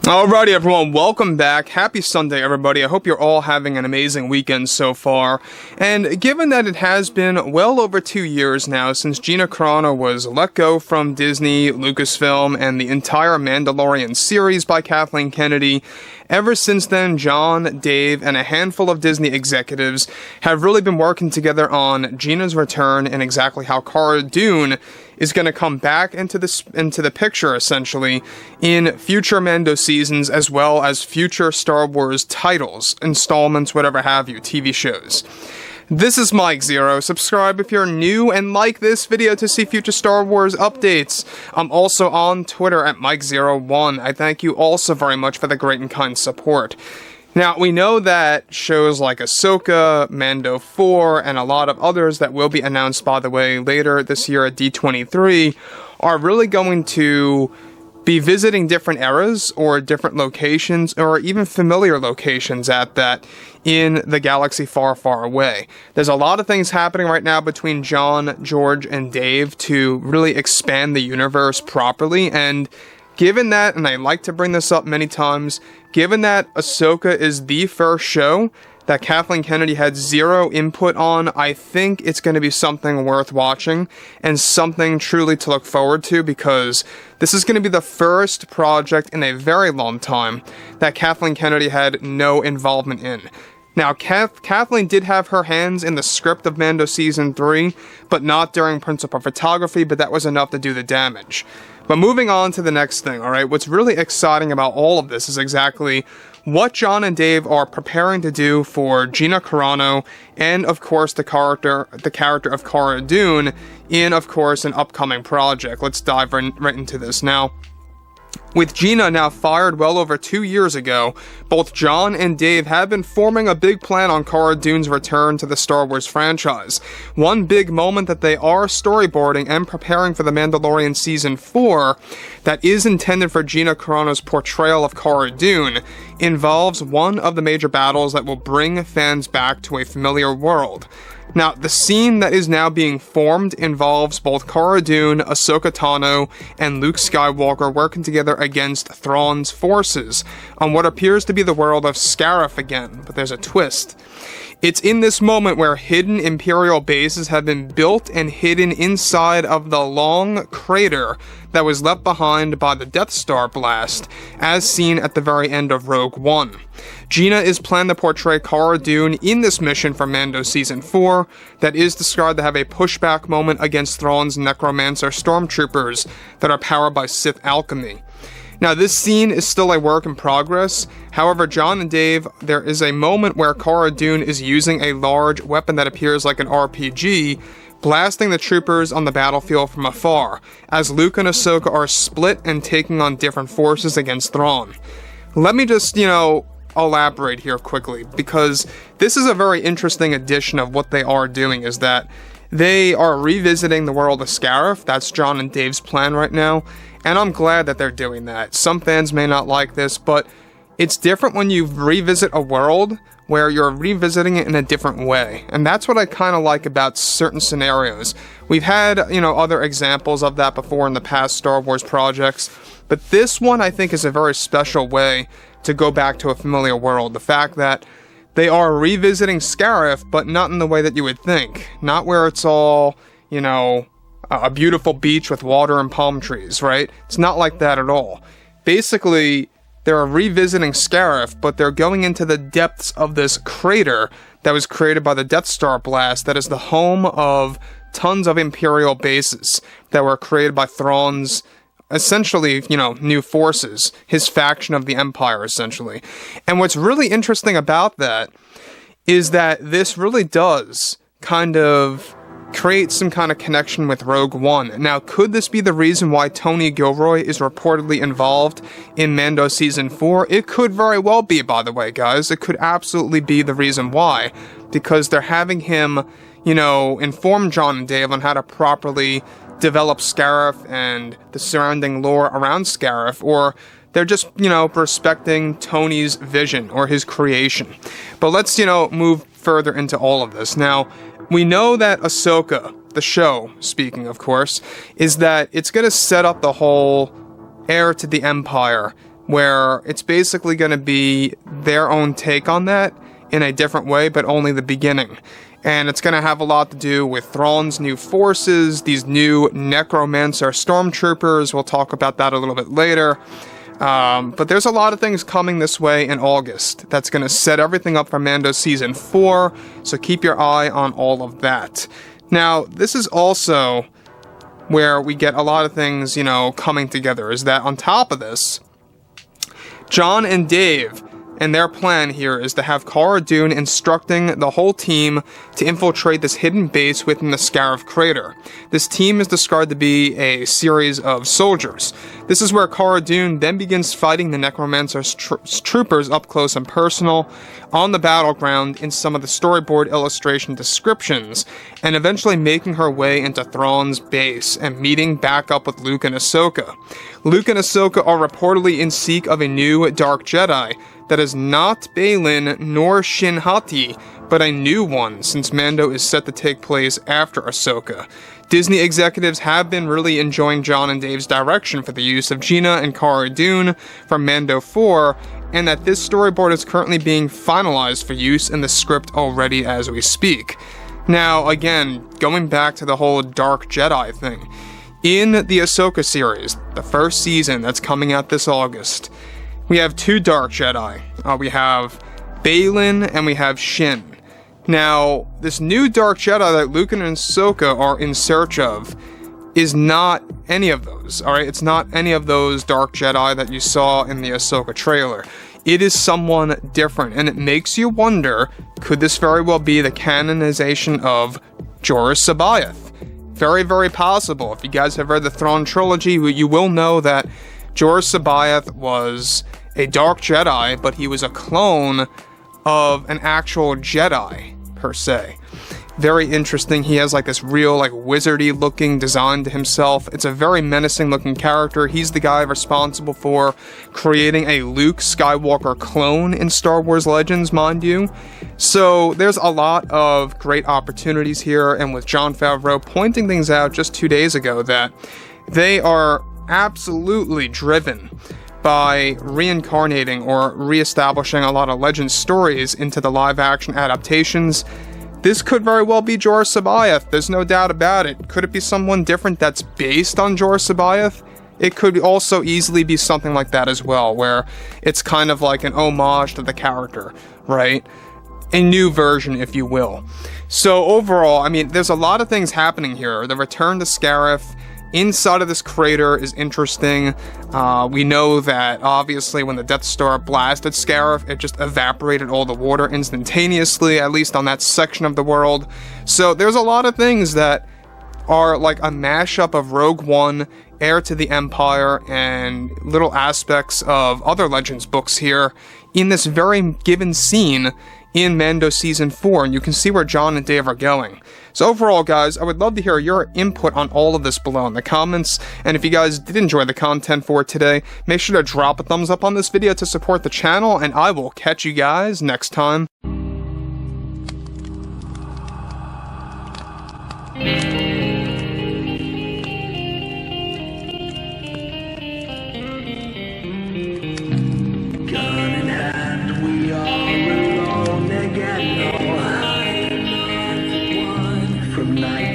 Alrighty everyone, welcome back. Happy Sunday everybody. I hope you're all having an amazing weekend so far. And given that it has been well over 2 years now since Gina Carano was let go from Disney, Lucasfilm, and the entire Mandalorian series by Kathleen Kennedy, ever since then, John, Dave, and a handful of Disney executives have really been working together on Gina's return and exactly how Cara Dune is going to come back into the picture, essentially, in future Mando seasons, as well as future Star Wars titles, installments, whatever have you, TV shows. This is Mike Zero. Subscribe if you're new and like this video to see future Star Wars updates. I'm also on Twitter at Mike01. I thank you also very much for the great and kind support. Now, we know that shows like Ahsoka, Mando 4, and a lot of others that will be announced, by the way, later this year at D23, are really going to be visiting different eras or different locations or even familiar locations at that in the galaxy far, far away. There's a lot of things happening right now between John, George, and Dave to really expand the universe properly, and given that, and I like to bring this up many times, given that Ahsoka is the first show that Kathleen Kennedy had zero input on, I think it's going to be something worth watching and something truly to look forward to, because this is going to be the first project in a very long time that Kathleen Kennedy had no involvement in. Now, Kathleen did have her hands in the script of Mando Season 3, but not during principal photography, but that was enough to do the damage. But moving on to the next thing, alright, what's really exciting about all of this is exactly what John and Dave are preparing to do for Gina Carano and, of course, the character of Cara Dune in, of course, an upcoming project. Let's dive right into this now. With Gina now fired well over 2 years ago, both John and Dave have been forming a big plan on Cara Dune's return to the Star Wars franchise. One big moment that they are storyboarding and preparing for The Mandalorian Season 4 that is intended for Gina Carano's portrayal of Cara Dune involves one of the major battles that will bring fans back to a familiar world. Now, the scene that is now being formed involves both Cara Dune, Ahsoka Tano, and Luke Skywalker working together against Thrawn's forces on what appears to be the world of Scarif again, but there's a twist. It's in this moment where hidden Imperial bases have been built and hidden inside of the long crater that was left behind by the Death Star blast, as seen at the very end of Rogue One. Gina is planned to portray Cara Dune in this mission for Mando Season 4 that is described to have a pushback moment against Thrawn's necromancer stormtroopers that are powered by Sith alchemy. Now, this scene is still a work in progress. However, John and Dave, there is a moment where Cara Dune is using a large weapon that appears like an RPG, blasting the troopers on the battlefield from afar, as Luke and Ahsoka are split and taking on different forces against Thrawn. Let me just, elaborate here quickly, because this is a very interesting addition of what they are doing, is that they are revisiting the world of Scarif. That's John and Dave's plan right now, and I'm glad that they're doing that. Some fans may not like this, but it's different when you revisit a world where you're revisiting it in a different way, and that's what I kind of like about certain scenarios. We've had, other examples of that before in the past Star Wars projects, but this one I think is a very special way to go back to a familiar world. The fact that they are revisiting Scarif, but not in the way that you would think. Not where it's all, a beautiful beach with water and palm trees, right? It's not like that at all. Basically, they're revisiting Scarif, but they're going into the depths of this crater that was created by the Death Star blast that is the home of tons of Imperial bases that were created by Thrawn's, essentially, new forces, his faction of the Empire, essentially. And what's really interesting about that is that this really does kind of create some kind of connection with Rogue One. Now, could this be the reason why Tony Gilroy is reportedly involved in Mando Season 4? It could very well be, by the way, guys. It could absolutely be the reason why, because they're having him, inform John and Dave on how to properly develop Scarif and the surrounding lore around Scarif, or they're just, respecting Tony's vision or his creation. But let's, move further into all of this. Now, we know that Ahsoka, the show, speaking of course, is that it's going to set up the whole heir to the Empire where it's basically going to be their own take on that in a different way, but only the beginning. And it's going to have a lot to do with Thrawn's new forces, these new necromancer stormtroopers. We'll talk about that a little bit later. But there's a lot of things coming this way in August that's going to set everything up for Mando Season 4, so keep your eye on all of that. Now, this is also where we get a lot of things, coming together, is that on top of this, John and Dave, and their plan here is to have Cara Dune instructing the whole team to infiltrate this hidden base within the Scarif crater. This team is described to be a series of soldiers. This is where Cara Dune then begins fighting the Necromancer's troopers up close and personal on the battleground in some of the storyboard illustration descriptions, and eventually making her way into Thrawn's base and meeting back up with Luke and Ahsoka. Luke and Ahsoka are reportedly in seek of a new Dark Jedi that is not Baylan nor Shin Hati, but a new one, since Mando is set to take place after Ahsoka. Disney executives have been really enjoying John and Dave's direction for the use of Gina and Cara Dune from Mando 4, and that this storyboard is currently being finalized for use in the script already as we speak. Now, again, going back to the whole Dark Jedi thing, in the Ahsoka series, the first season that's coming out this August, we have two Dark Jedi. We have Baylan and we have Shin. Now, this new Dark Jedi that Luke and Ahsoka are in search of is not any of those, alright? It's not any of those Dark Jedi that you saw in the Ahsoka trailer. It is someone different, and it makes you wonder, could this very well be the canonization of Joruus C'baoth? Very, very possible. If you guys have read the Thrawn trilogy, you will know that Joruus C'baoth was a Dark Jedi, but he was a clone of an actual Jedi, per se. Very interesting. He has this real, wizardy looking design to himself. It's a very menacing looking character. He's the guy responsible for creating a Luke Skywalker clone in Star Wars Legends, mind you. So there's a lot of great opportunities here, and with Jon Favreau pointing things out just 2 days ago that they are absolutely driven by reincarnating or reestablishing a lot of Legend stories into the live-action adaptations. This could very well be Joruus C'baoth, there's no doubt about it. Could it be someone different that's based on Joruus C'baoth? It could also easily be something like that as well, where it's kind of like an homage to the character, right? A new version, if you will. So overall, there's a lot of things happening here. The return to Scarif inside of this crater is interesting. We know that, obviously, when the Death Star blasted Scarif, it just evaporated all the water instantaneously, at least on that section of the world. So there's a lot of things that are like a mashup of Rogue One, Heir to the Empire, and little aspects of other Legends books here in this very given scene in Mando Season 4, and you can see where John and Dave are going. So overall, guys, I would love to hear your input on all of this below in the comments, and if you guys did enjoy the content for today, make sure to drop a thumbs up on this video to support the channel, and I will catch you guys next time. From night